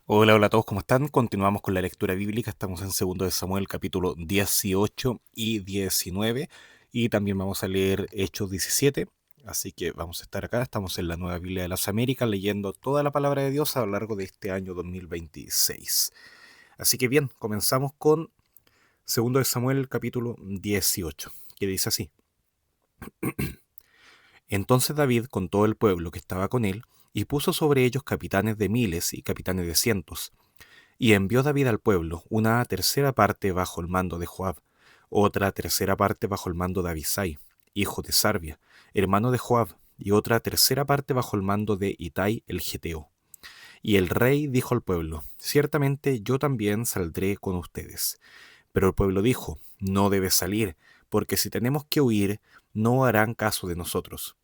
Hola, hola a todos, ¿cómo están? Continuamos con la lectura bíblica. Estamos en segundo de Samuel, capítulo 18 y 19. Y también vamos a leer Hechos 17. Así que vamos a estar acá. Estamos en la Nueva Biblia de las Américas, leyendo toda la palabra de Dios a lo largo de este año 2026. Así que bien, comenzamos con segundo de Samuel, capítulo 18, que dice así. Entonces David con todo el pueblo que estaba con él, y puso sobre ellos capitanes de miles y capitanes de cientos. Y envió David al pueblo una tercera parte bajo el mando de Joab, otra tercera parte bajo el mando de Abisai, hijo de Sarbia, hermano de Joab, y otra tercera parte bajo el mando de Itai el Geteo. Y el rey dijo al pueblo: ciertamente yo también saldré con ustedes. Pero el pueblo dijo: no debes salir, porque si tenemos que huir, no harán caso de nosotros.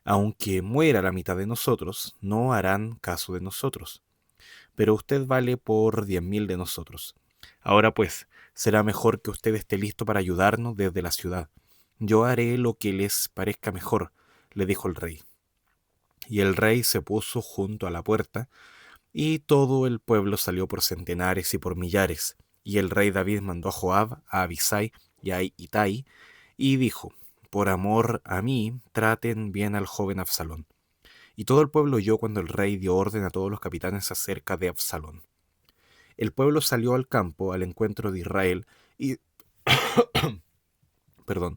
Aunque muera la mitad de nosotros, no harán caso de nosotros, pero usted vale por 10.000 de nosotros. Ahora pues, será mejor que usted esté listo para ayudarnos desde la ciudad. Yo haré lo que les parezca mejor, le dijo el rey. Y el rey se puso junto a la puerta, y todo el pueblo salió por centenares y por millares. Y el rey David mandó a Joab, a Abisai y a Itai, y dijo: por amor a mí, traten bien al joven Absalón. Y todo el pueblo oyó cuando el rey dio orden a todos los capitanes acerca de Absalón. El pueblo salió al campo al encuentro de Israel y, perdón,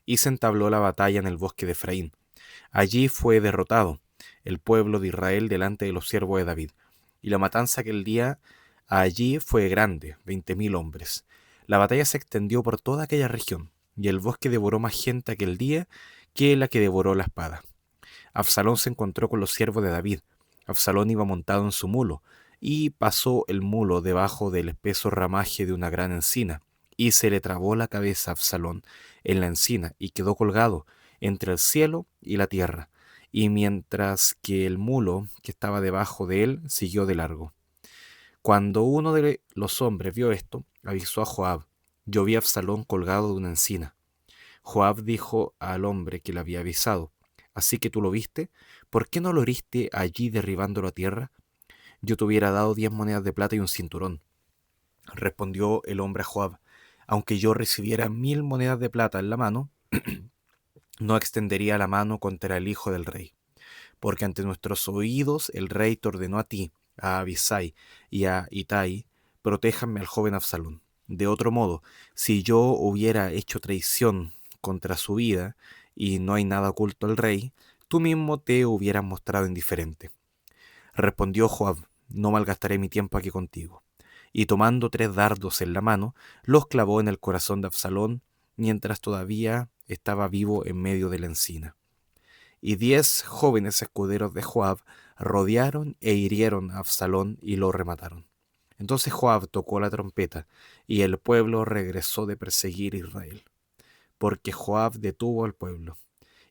y se entabló la batalla en el bosque de Efraín. Allí fue derrotado el pueblo de Israel delante de los siervos de David. Y la matanza aquel día allí fue grande, 20.000 hombres. La batalla se extendió por toda aquella región, y el bosque devoró más gente aquel día que la que devoró la espada. Absalón se encontró con los siervos de David. Absalón iba montado en su mulo, y pasó el mulo debajo del espeso ramaje de una gran encina, y se le trabó la cabeza a Absalón en la encina, y quedó colgado entre el cielo y la tierra, y mientras que el mulo que estaba debajo de él siguió de largo. Cuando uno de los hombres vio esto, avisó a Joab: yo vi a Absalón colgado de una encina. Joab dijo al hombre que le había avisado: así que tú lo viste, ¿por qué no lo heriste allí derribándolo a tierra? Yo te hubiera dado 10 monedas de plata y un cinturón. Respondió el hombre a Joab: aunque yo recibiera 1.000 monedas de plata en la mano, no extendería la mano contra el hijo del rey, porque ante nuestros oídos el rey te ordenó a ti, a Abisai y a Itai: protéjanme al joven Absalón. De otro modo, si yo hubiera hecho traición contra su vida, y no hay nada oculto al rey, tú mismo te hubieras mostrado indiferente. Respondió Joab: no malgastaré mi tiempo aquí contigo. Y tomando 3 dardos en la mano, los clavó en el corazón de Absalón, mientras todavía estaba vivo en medio de la encina. Y 10 jóvenes escuderos de Joab rodearon e hirieron a Absalón y lo remataron. Entonces Joab tocó la trompeta, y el pueblo regresó de perseguir a Israel, porque Joab detuvo al pueblo.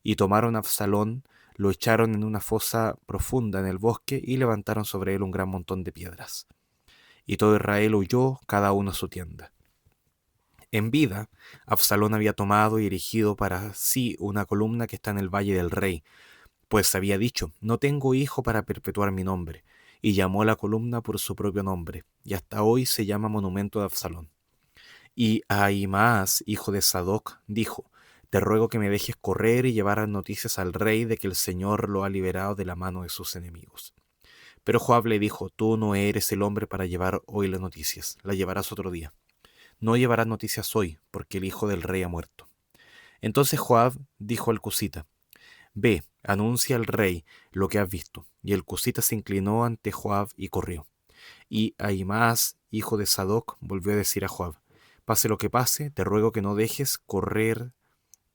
Y tomaron a Absalón, lo echaron en una fosa profunda en el bosque, y levantaron sobre él un gran montón de piedras. Y todo Israel huyó, cada uno a su tienda. En vida, Absalón había tomado y erigido para sí una columna que está en el valle del rey, pues había dicho: no tengo hijo para perpetuar mi nombre, y llamó a la columna por su propio nombre, y hasta hoy se llama monumento de Absalón. Y Ahimaas, hijo de Sadoc, dijo: te ruego que me dejes correr y llevar noticias al rey de que el Señor lo ha liberado de la mano de sus enemigos. Pero Joab le dijo: tú no eres el hombre para llevar hoy las noticias, las llevarás otro día. No llevarás noticias hoy, porque el hijo del rey ha muerto. Entonces Joab dijo al cusita: ve, anuncia al rey lo que has visto. Y el cusita se inclinó ante Joab y corrió. Y Ahimaas, hijo de Sadoc, volvió a decir a Joab: pase lo que pase, te ruego que no dejes correr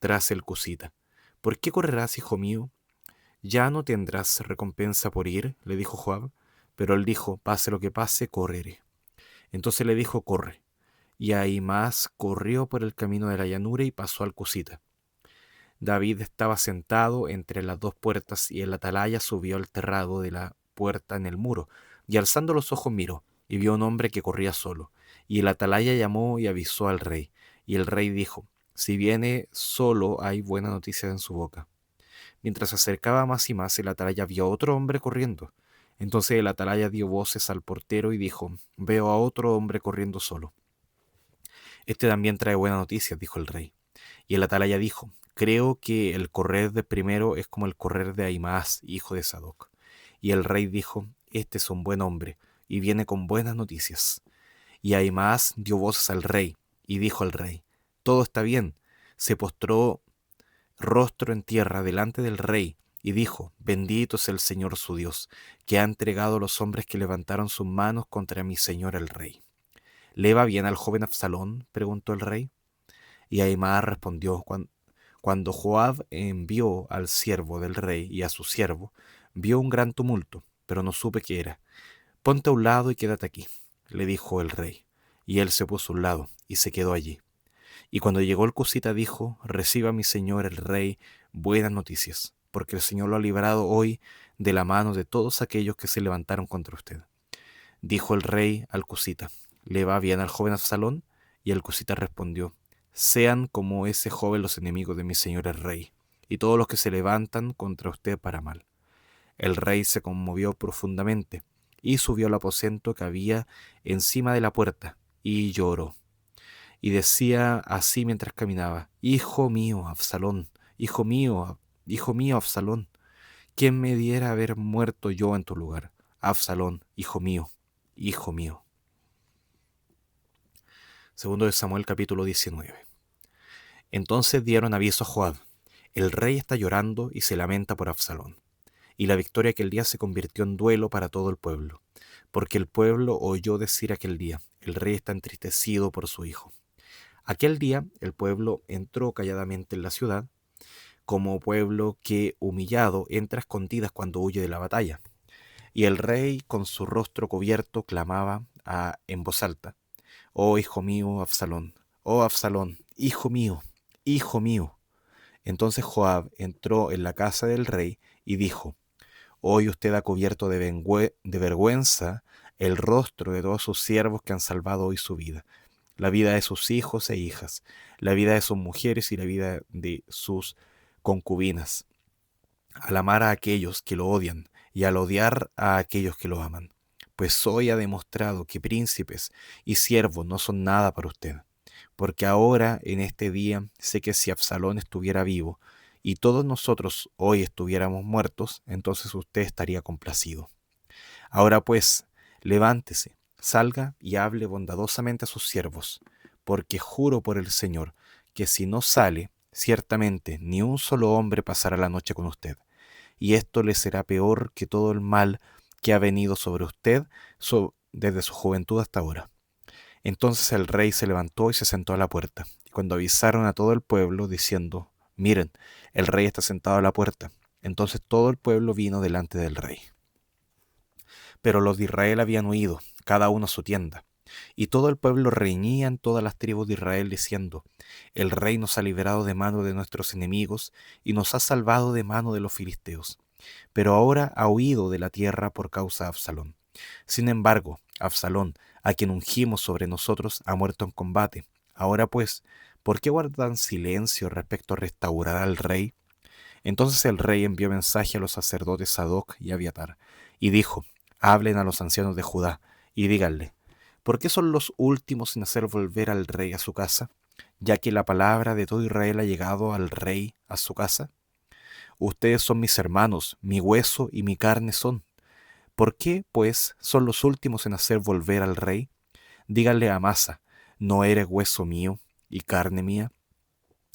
tras el cusita. ¿Por qué correrás, hijo mío? Ya no tendrás recompensa por ir, le dijo Joab. Pero él dijo: pase lo que pase, correré. Entonces le dijo: corre. Y Ahimaas corrió por el camino de la llanura y pasó al cusita. David estaba sentado entre las dos puertas, y el atalaya subió al terrado de la puerta en el muro, y alzando los ojos miró, y vio un hombre que corría solo. Y el atalaya llamó y avisó al rey, y el rey dijo: si viene solo, hay buena noticia en su boca. Mientras se acercaba más y más, el atalaya vio a otro hombre corriendo. Entonces el atalaya dio voces al portero y dijo: Veo a otro hombre corriendo solo. Este también trae buenas noticias, dijo el rey. Y el atalaya dijo: Creo que el correr de primero es como el correr de Ahimaaz, hijo de Sadoc. Y el rey dijo: Este es un buen hombre, y viene con buenas noticias. Y Ahimaaz dio voces al rey, y dijo al rey: Todo está bien. Se postró rostro en tierra delante del rey, y dijo: Bendito es el Señor su Dios, que ha entregado a los hombres que levantaron sus manos contra mi señor el rey. ¿Le va bien al joven Absalón?, preguntó el rey. Y Ahimaaz respondió: Cuando Joab envió al siervo del rey y a su siervo, vio un gran tumulto, pero no supe qué era. Ponte a un lado y quédate aquí, le dijo el rey. Y él se puso a un lado y se quedó allí. Y cuando llegó el cusita dijo: Reciba mi señor el rey buenas noticias, porque el Señor lo ha librado hoy de la mano de todos aquellos que se levantaron contra usted. Dijo el rey al cusita: ¿Le va bien al joven Absalón? Y el cusita respondió: Sean como ese joven los enemigos de mi señor el rey, y todos los que se levantan contra usted para mal. El rey se conmovió profundamente, y subió al aposento que había encima de la puerta, y lloró. Y decía así mientras caminaba: Hijo mío, Absalón, hijo mío, Absalón, ¿quién me diera haber muerto yo en tu lugar? Absalón, hijo mío, hijo mío. Segundo de Samuel capítulo 19. Entonces dieron aviso a Joab: El rey está llorando y se lamenta por Absalón. Y la victoria aquel día se convirtió en duelo para todo el pueblo, porque el pueblo oyó decir aquel día: El rey está entristecido por su hijo. Aquel día el pueblo entró calladamente en la ciudad, como pueblo que, humillado, entra a escondidas cuando huye de la batalla. Y el rey, con su rostro cubierto, clamaba en voz alta: Oh hijo mío, Absalón, oh Absalón, hijo mío, hijo mío. Entonces Joab entró en la casa del rey y dijo: Hoy usted ha cubierto de vergüenza el rostro de todos sus siervos que han salvado hoy su vida, la vida de sus hijos e hijas, la vida de sus mujeres y la vida de sus concubinas, al amar a aquellos que lo odian y al odiar a aquellos que lo aman. Pues hoy ha demostrado que príncipes y siervos no son nada para usted, porque ahora en este día sé que si Absalón estuviera vivo y todos nosotros hoy estuviéramos muertos, entonces usted estaría complacido. Ahora pues, levántese, salga y hable bondadosamente a sus siervos, porque juro por el Señor que si no sale, ciertamente ni un solo hombre pasará la noche con usted, y esto le será peor que todo el mal que ha venido sobre usted desde su juventud hasta ahora. Entonces el rey se levantó y se sentó a la puerta. Y cuando avisaron a todo el pueblo, diciendo: Miren, el rey está sentado a la puerta. Entonces todo el pueblo vino delante del rey. Pero los de Israel habían huido, cada uno a su tienda. Y todo el pueblo reñía en todas las tribus de Israel, diciendo: El rey nos ha librado de mano de nuestros enemigos, y nos ha salvado de mano de los filisteos. Pero ahora ha huido de la tierra por causa de Absalón. Sin embargo, Absalón, a quien ungimos sobre nosotros, ha muerto en combate. Ahora pues, ¿por qué guardan silencio respecto a restaurar al rey? Entonces el rey envió mensaje a los sacerdotes Sadoc y Abiatar, y dijo: Hablen a los ancianos de Judá, y díganle: ¿Por qué son los últimos en hacer volver al rey a su casa, ya que la palabra de todo Israel ha llegado al rey a su casa? Ustedes son mis hermanos, mi hueso y mi carne son. ¿Por qué, pues, son los últimos en hacer volver al rey? Díganle a Amasa: ¿no eres hueso mío y carne mía?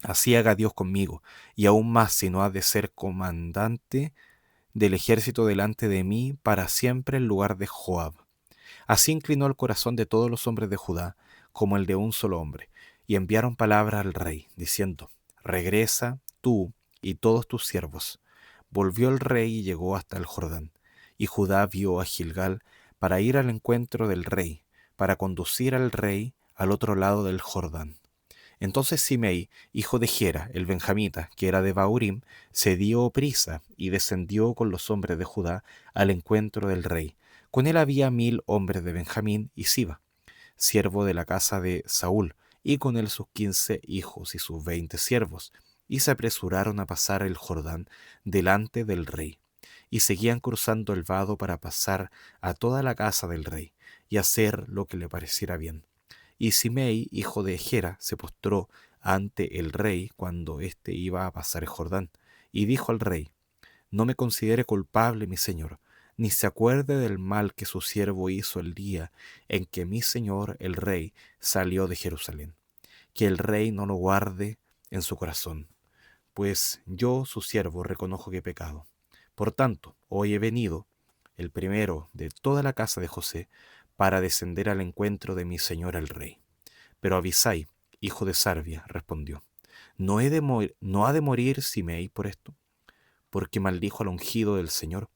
Así haga Dios conmigo, y aún más si no ha de ser comandante del ejército delante de mí para siempre en lugar de Joab. Así inclinó el corazón de todos los hombres de Judá, como el de un solo hombre, y enviaron palabra al rey, diciendo: Regresa tú y todos tus siervos. Volvió el rey y llegó hasta el Jordán, y Judá vio a Gilgal para ir al encuentro del rey, para conducir al rey al otro lado del Jordán. Entonces Simei, hijo de Gera, el benjamita, que era de Bahurim, se dio prisa y descendió con los hombres de Judá al encuentro del rey. Con él había 1000 hombres de Benjamín y Siba, siervo de la casa de Saúl, y con él sus 15 hijos y sus 20 siervos, y se apresuraron a pasar el Jordán delante del rey. y seguían cruzando el vado para pasar a toda la casa del rey y hacer lo que le pareciera bien. Y Simei, hijo de Gera, se postró ante el rey cuando éste iba a pasar el Jordán, y dijo al rey: No me considere culpable, mi señor, ni se acuerde del mal que su siervo hizo el día en que mi señor el rey salió de Jerusalén. Que el rey no lo guarde en su corazón, pues yo, su siervo, reconozco que he pecado. Por tanto, hoy he venido, el primero de toda la casa de José, para descender al encuentro de mi señor el rey. Pero Abisai, hijo de Sarvia, respondió: ¿No ha de morir Simei por esto? Porque maldijo al ungido del Señor.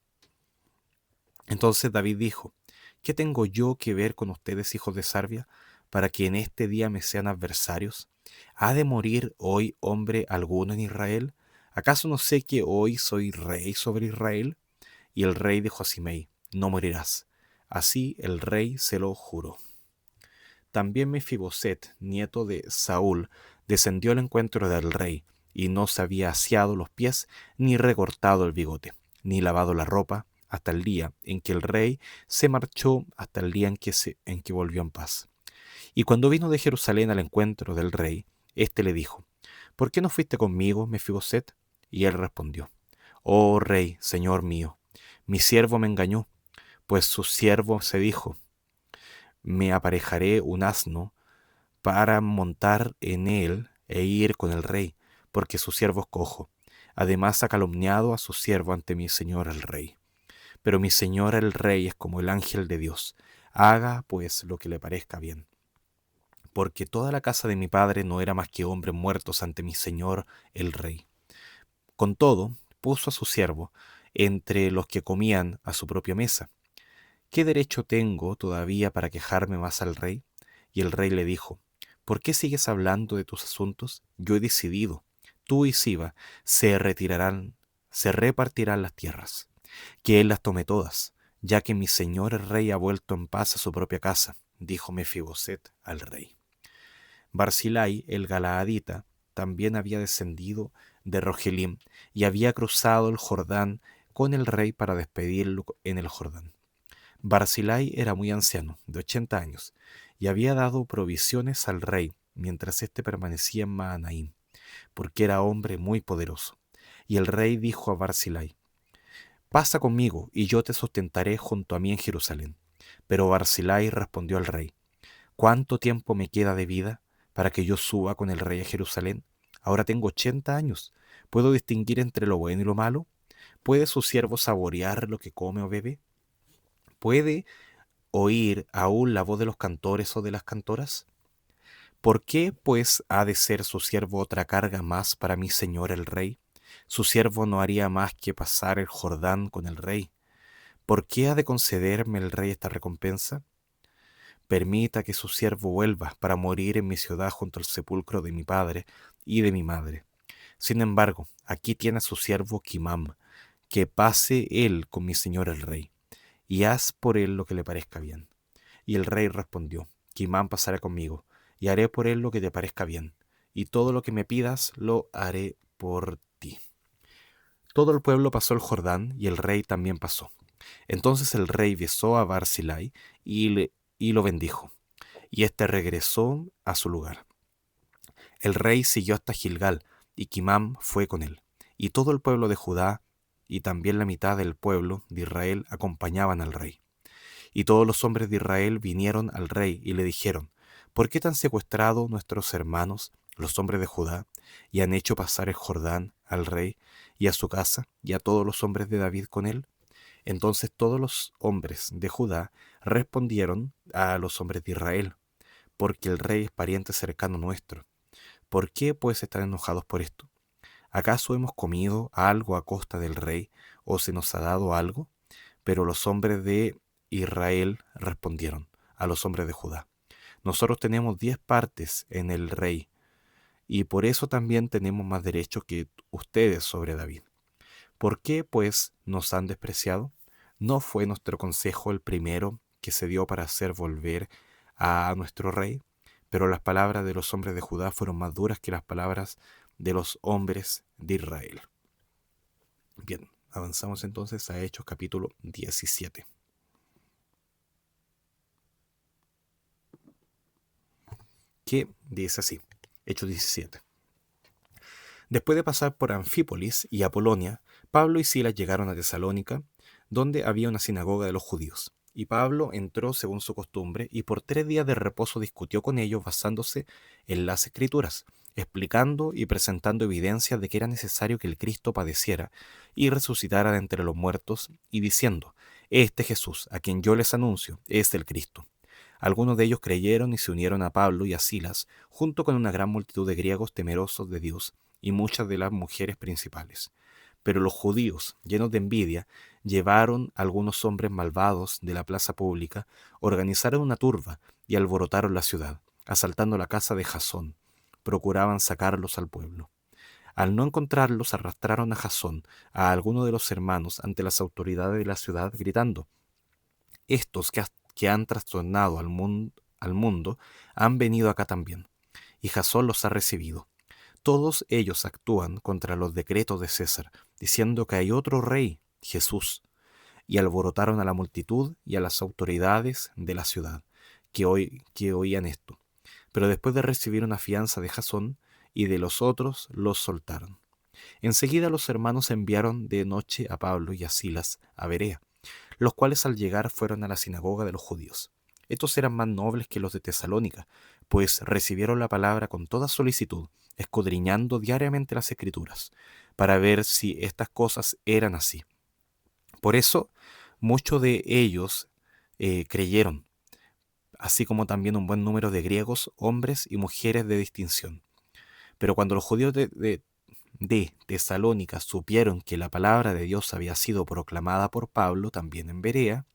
Entonces David dijo: ¿Qué tengo yo que ver con ustedes, hijos de Sarvia, para que en este día me sean adversarios? ¿Ha de morir hoy hombre alguno en Israel? ¿Acaso no sé que hoy soy rey sobre Israel? Y el rey dijo a Simei: No morirás. Así el rey se lo juró. También Mefiboset, nieto de Saúl, descendió al encuentro del rey, y no se había aseado los pies, ni recortado el bigote, ni lavado la ropa, hasta el día en que el rey se marchó, hasta el día en que volvió en paz. Y cuando vino de Jerusalén al encuentro del rey, éste le dijo: ¿Por qué no fuiste conmigo, Mefiboset? Y él respondió: Oh rey, señor mío, mi siervo me engañó, pues su siervo se dijo: Me aparejaré un asno para montar en él e ir con el rey, porque su siervo es cojo. Además ha calumniado a su siervo ante mi señor el rey. Pero mi señor el rey es como el ángel de Dios. Haga pues lo que le parezca bien. Porque toda la casa de mi padre no era más que hombres muertos ante mi señor el rey. Con todo, puso a su siervo entre los que comían a su propia mesa. ¿Qué derecho tengo todavía para quejarme más al rey? Y el rey le dijo: ¿Por qué sigues hablando de tus asuntos? Yo he decidido. Tú y Siba se repartirán las tierras. Que él las tome todas, ya que mi señor el rey ha vuelto en paz a su propia casa, dijo Mefiboset al rey. Barzillai, el galaadita, también había descendido de Rogelim y había cruzado el Jordán con el rey para despedirlo en el Jordán. Barzillai era muy anciano, de 80 años, y había dado provisiones al rey mientras éste permanecía en Mahanaim, porque era hombre muy poderoso. Y el rey dijo a Barzillai: Pasa conmigo, y yo te sustentaré junto a mí en Jerusalén. Pero Barzillai respondió al rey: ¿Cuánto tiempo me queda de vida para que yo suba con el rey a Jerusalén? Ahora tengo 80 años. ¿Puedo distinguir entre lo bueno y lo malo? ¿Puede su siervo saborear lo que come o bebe? ¿Puede oír aún la voz de los cantores o de las cantoras? ¿Por qué, pues, ha de ser su siervo otra carga más para mi señor el rey? Su siervo no haría más que pasar el Jordán con el rey. ¿Por qué ha de concederme el rey esta recompensa? Permita que su siervo vuelva para morir en mi ciudad junto al sepulcro de mi padre y de mi madre. Sin embargo, aquí tiene a su siervo Kimam, que pase él con mi señor el rey, y haz por él lo que le parezca bien. Y el rey respondió: Kimam pasará conmigo, y haré por él lo que te parezca bien, y todo lo que me pidas lo haré por ti. Todo el pueblo pasó el Jordán, y el rey también pasó. Entonces el rey besó a Barzillai y lo bendijo, y éste regresó a su lugar. El rey siguió hasta Gilgal, y Kimam fue con él. Y todo el pueblo de Judá, y también la mitad del pueblo de Israel, acompañaban al rey. Y todos los hombres de Israel vinieron al rey y le dijeron: ¿Por qué te han secuestrado nuestros hermanos, los hombres de Judá, y han hecho pasar el Jordán al rey y a su casa, y a todos los hombres de David con él? Entonces todos los hombres de Judá respondieron a los hombres de Israel: porque el rey es pariente cercano nuestro. ¿Por qué pues están enojados por esto? ¿Acaso hemos comido algo a costa del rey, o se nos ha dado algo? Pero los hombres de Israel respondieron a los hombres de Judá: nosotros tenemos 10 partes en el rey, y por eso también tenemos más derecho que ustedes sobre David. ¿Por qué, pues, nos han despreciado? ¿No fue nuestro consejo el primero que se dio para hacer volver a nuestro rey? Pero las palabras de los hombres de Judá fueron más duras que las palabras de los hombres de Israel. Bien, Avanzamos entonces a Hechos capítulo 17. Que dice así, Hechos 17. Después de pasar por Anfípolis y Apolonia, Pablo y Silas llegaron a Tesalónica, donde había una sinagoga de los judíos. Y Pablo entró según su costumbre y por 3 días de reposo discutió con ellos basándose en las Escrituras, explicando y presentando evidencias de que era necesario que el Cristo padeciera y resucitara de entre los muertos, y diciendo: Este Jesús, a quien yo les anuncio, es el Cristo. Algunos de ellos creyeron y se unieron a Pablo y a Silas, junto con una gran multitud de griegos temerosos de Dios y muchas de las mujeres principales. Pero los judíos, llenos de envidia, llevaron a algunos hombres malvados de la plaza pública, organizaron una turba y alborotaron la ciudad, asaltando la casa de Jasón. Procuraban sacarlos al pueblo. Al no encontrarlos, arrastraron a Jasón, a alguno de los hermanos, ante las autoridades de la ciudad, gritando: Estos que han trastornado al mundo han venido acá también, y Jasón los ha recibido. Todos ellos actúan contra los decretos de César, diciendo que hay otro rey, Jesús, y alborotaron a la multitud y a las autoridades de la ciudad, que oían esto. Pero después de recibir una fianza de Jasón y de los otros, los soltaron. Enseguida los hermanos enviaron de noche a Pablo y a Silas a Berea, los cuales al llegar fueron a la sinagoga de los judíos. Estos eran más nobles que los de Tesalónica, pues recibieron la palabra con toda solicitud, escudriñando diariamente las Escrituras, para ver si estas cosas eran así. Por eso, muchos de ellos creyeron, así como también un buen número de griegos, hombres y mujeres de distinción. Pero cuando los judíos de Tesalónica supieron que la palabra de Dios había sido proclamada por Pablo también en Berea,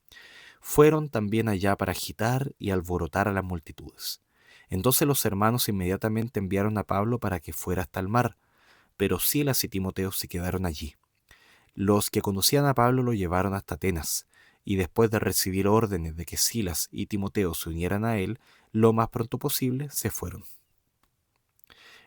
fueron también allá para agitar y alborotar a las multitudes. Entonces los hermanos inmediatamente enviaron a Pablo para que fuera hasta el mar, pero Silas y Timoteo se quedaron allí. Los que conocían a Pablo lo llevaron hasta Atenas, y después de recibir órdenes de que Silas y Timoteo se unieran a él, lo más pronto posible se fueron.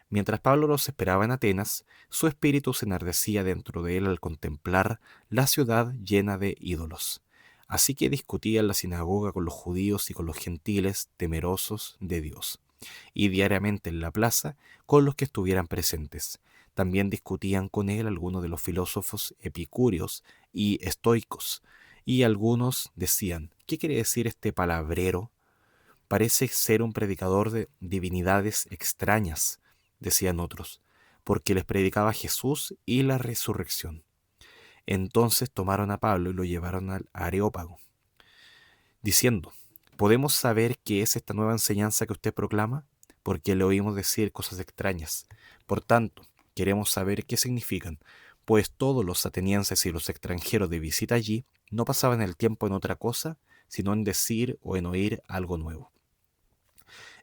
Mientras Pablo los esperaba en Atenas, su espíritu se enardecía dentro de él al contemplar la ciudad llena de ídolos. Así que discutía en la sinagoga con los judíos y con los gentiles temerosos de Dios, y diariamente en la plaza con los que estuvieran presentes. También discutían con él algunos de los filósofos epicúreos y estoicos, y algunos decían: ¿qué quiere decir este palabrero? Parece ser un predicador de divinidades extrañas, decían otros, porque les predicaba Jesús y la resurrección. Entonces tomaron a Pablo y lo llevaron al Areópago, diciendo: ¿podemos saber qué es esta nueva enseñanza que usted proclama? Porque le oímos decir cosas extrañas. Por tanto, queremos saber qué significan, pues todos los atenienses y los extranjeros de visita allí no pasaban el tiempo en otra cosa, sino en decir o en oír algo nuevo.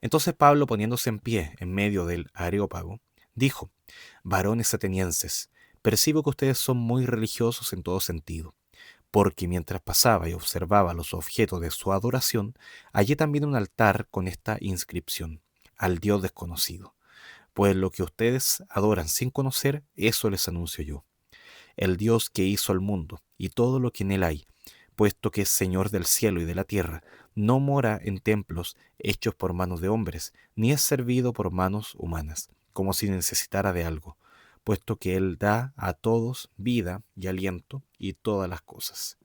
Entonces Pablo, poniéndose en pie en medio del Areópago, dijo: varones atenienses, percibo que ustedes son muy religiosos en todo sentido, porque mientras pasaba y observaba los objetos de su adoración, hallé también un altar con esta inscripción: al Dios desconocido. Pues lo que ustedes adoran sin conocer, eso les anuncio yo. El Dios que hizo el mundo y todo lo que en él hay, puesto que es Señor del cielo y de la tierra, no mora en templos hechos por manos de hombres, ni es servido por manos humanas, como si necesitara de algo, puesto que Él da a todos vida y aliento y todas las cosas.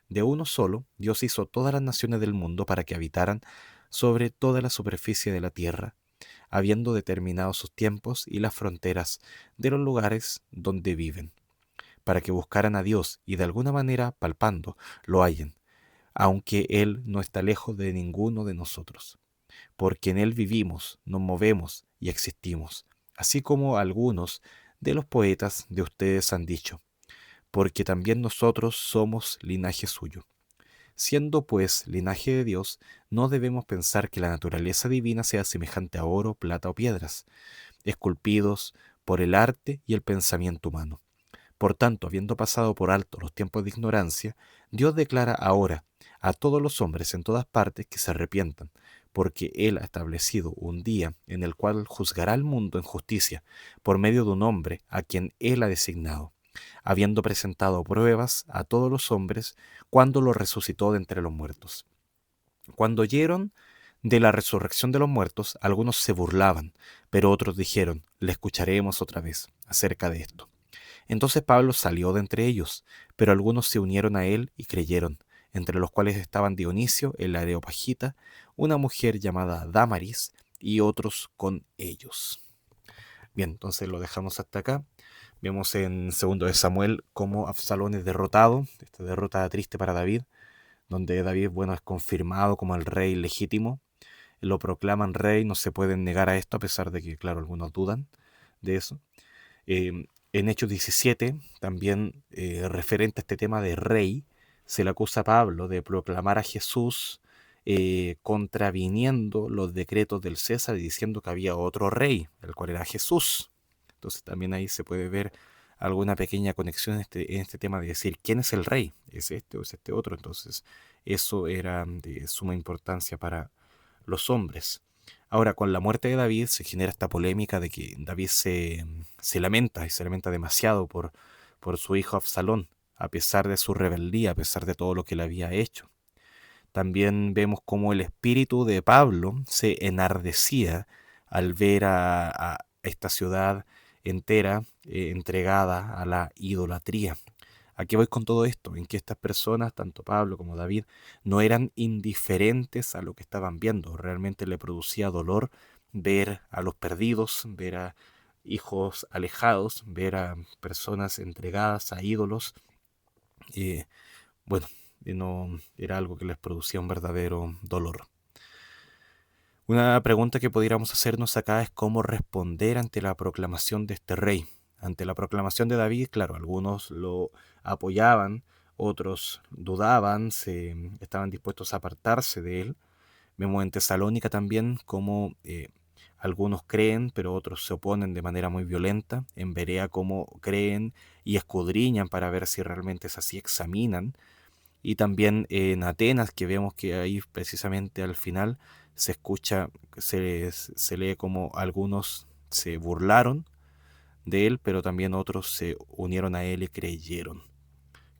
De uno solo, Dios hizo todas las naciones del mundo para que habitaran sobre toda la superficie de la tierra, habiendo determinado sus tiempos y las fronteras de los lugares donde viven, para que buscaran a Dios y de alguna manera, palpando, lo hallen, aunque Él no está lejos de ninguno de nosotros, porque en Él vivimos, nos movemos y existimos, así como algunos de los poetas de ustedes han dicho, porque también nosotros somos linaje suyo. Siendo pues linaje de Dios, no debemos pensar que la naturaleza divina sea semejante a oro, plata o piedras, esculpidos por el arte y el pensamiento humano. Por tanto, habiendo pasado por alto los tiempos de ignorancia, Dios declara ahora a todos los hombres en todas partes que se arrepientan, porque Él ha establecido un día en el cual juzgará al mundo en justicia, por medio de un hombre a quien Él ha designado. habiendo presentado pruebas a todos los hombres cuando lo resucitó de entre los muertos. Cuando oyeron de la resurrección de los muertos, algunos se burlaban, pero otros dijeron, le escucharemos otra vez acerca de esto. Entonces Pablo salió de entre ellos, pero algunos se unieron a él y creyeron, entre los cuales estaban Dionisio, el Areopagita, una mujer llamada Dámaris, y otros con ellos. Bien, entonces lo dejamos hasta acá. Vemos en 2 de Samuel cómo Absalón es derrotado, esta derrota triste para David, donde David, bueno, es confirmado como el rey legítimo. Lo proclaman rey, no se pueden negar a esto, a pesar de que, claro, algunos dudan de eso. En Hechos 17, también referente a este tema de rey, se le acusa a Pablo de proclamar a Jesús contraviniendo los decretos del César y diciendo que había otro rey, el cual era Jesús. Entonces también ahí se puede ver alguna pequeña conexión en este tema de decir quién es el rey, es este o es este otro. Entonces eso era de suma importancia para los hombres. Ahora, con la muerte de David se genera esta polémica de que David se lamenta y se lamenta demasiado por su hijo Absalón, a pesar de su rebeldía, a pesar de todo lo que le había hecho. También vemos cómo el espíritu de Pablo se enardecía al ver a esta ciudad entera entregada a la idolatría. ¿A qué voy con todo esto? En que estas personas, tanto Pablo como David, no eran indiferentes a lo que estaban viendo. Realmente le producía dolor ver a los perdidos, ver a hijos alejados, ver a personas entregadas a ídolos. Eh, bueno, no era algo que les producía un verdadero dolor. Una pregunta que pudiéramos hacernos acá es cómo responder ante la proclamación de este rey. Ante la proclamación de David, claro, algunos lo apoyaban, otros dudaban, estaban dispuestos a apartarse de él. Vemos en Tesalónica también cómo algunos creen, pero otros se oponen de manera muy violenta. En Berea cómo creen y escudriñan para ver si realmente es así, examinan. Y también en Atenas, que vemos que ahí precisamente al final se escucha, se lee como algunos se burlaron de él, pero también otros se unieron a él y creyeron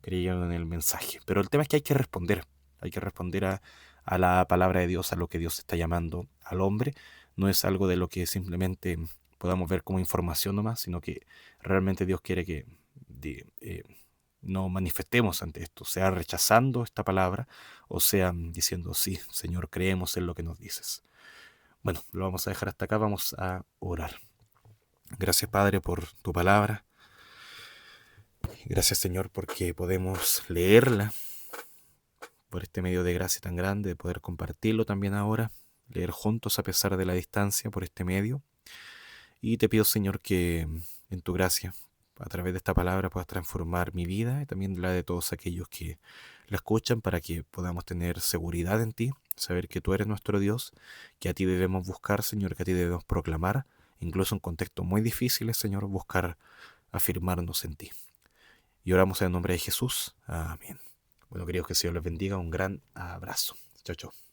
en el mensaje. Pero el tema es que hay que responder a la palabra de Dios, a lo que Dios está llamando al hombre. No es algo de lo que simplemente podamos ver como información nomás, sino que realmente Dios quiere que no manifestemos ante esto, sea rechazando esta palabra o sea diciendo, sí, Señor, creemos en lo que nos dices. Bueno, lo vamos a dejar hasta acá, vamos a orar. Gracias, Padre, por tu palabra. Gracias, Señor, porque podemos leerla, por este medio de gracia tan grande, de poder compartirlo también ahora, leer juntos a pesar de la distancia por este medio. Y te pido, Señor, que en tu gracia, a través de esta palabra, puedas transformar mi vida y también la de todos aquellos que la escuchan, para que podamos tener seguridad en ti, saber que tú eres nuestro Dios, que a ti debemos buscar, Señor, que a ti debemos proclamar, incluso en contextos muy difíciles, Señor, buscar afirmarnos en ti. Y oramos en el nombre de Jesús. Amén. Bueno, queridos, que el Señor les bendiga. Un gran abrazo. Chao, chao.